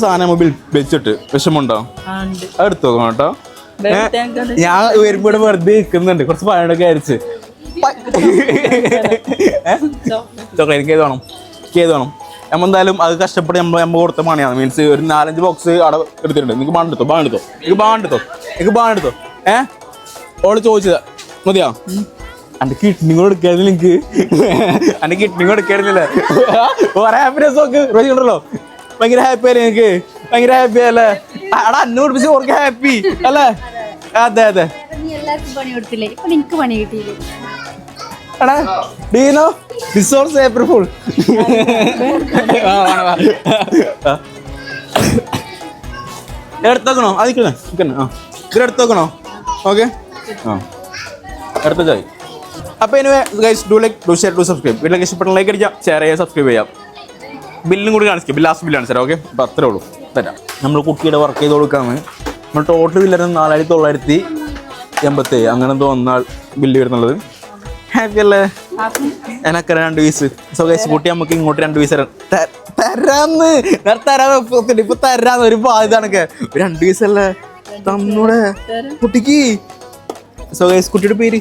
സാധനം വെച്ചിട്ട് വിഷമുണ്ടോ? അടുത്ത് നോക്കണം കേട്ടോ. ഞാൻ വരുമ്പോ വെറുതെ നിൽക്കുന്നുണ്ട്, കുറച്ച് പഴയൊക്കെ അരിച്ച്. ചോക്ലേറ്റ് കേത് വേണം, കേത് വേണം. നമ്മ എന്തായാലും അത് കഷ്ടപ്പെട്ട് നമ്മ കൊടുത്ത പണിയാണ്. മീൻസ് ഒരു 4-5 ബോക്സ് അവിടെ എടുത്തിട്ടുണ്ട്. നിങ്ങൾക്ക് ബാണെടുത്തോ. ഓള് ചോദിച്ചതാ മതിയാ? എന്റെ കിഡ്നി കൂടെ എടുക്കായിരുന്നില്ല എനിക്ക്. എന്റെ കിഡ്നി കൂടെ എടുക്കായിരുന്നില്ലേ? കുറെ ഹാപ്പിനെസ് നോക്ക് ഉണ്ടല്ലോ. ഭയങ്കര ഹാപ്പി ആയി എനിക്ക്, ഭയങ്കര ഹാപ്പി അല്ലേ? അവിടെ അന്നെ കുടിപ്പിച്ച് ഓർക്ക് ഹാപ്പി അല്ലേ? അതെ എടാ ഡീനോ ഡിസോർസ് ഏപ്രിൽ ഫുൾ. എടുത്തോക്കണോ? അതിക്കണേ ഇതിലെടുത്ത് നോക്കണോ? ഓക്കെ അടുത്ത ചായ. അപ്പോൾ anyway guys do like do share do subscribe. വീട്ടിലേക്ക് ഇഷ്ടപ്പെട്ട ലൈക്ക് അടിക്കാം, ഷെയർ ചെയ്യാം, സബ്സ്ക്രൈബ് ചെയ്യാം. ബില്ലും കൂടി കാണിക്കാം, ലാസ്റ്റ് ബില്ല് കാണിച്ചു തരാം. ഓക്കെ, അപ്പോൾ അത്രേ ഉള്ളൂ. തരാം. നമ്മൾ കുട്ടിയുടെ വർക്ക് ചെയ്ത് കൊടുക്കാമെന്ന്. നമ്മൾ ടോട്ടൽ ബില്ലായിരുന്നു 4987 അങ്ങനെ എന്തോ ഒന്നാൾ ബില്ല് വരുന്നുള്ളത്. ഹാപ്പി അല്ലേ? എനക്ക് 2 പീസ്. സോ ഗൈസ് കുട്ടി നമുക്ക് ഇങ്ങോട്ട് 2 പീസ് തരാന്ന് ഇപ്പൊ തരാന്ന് ഒരു ബാധ്യതണക്കെ. 2 പീസല്ലേ തന്നൂടെ കുട്ടിക്ക്. സോ ഗൈസ് കുട്ടിയുടെ പേര്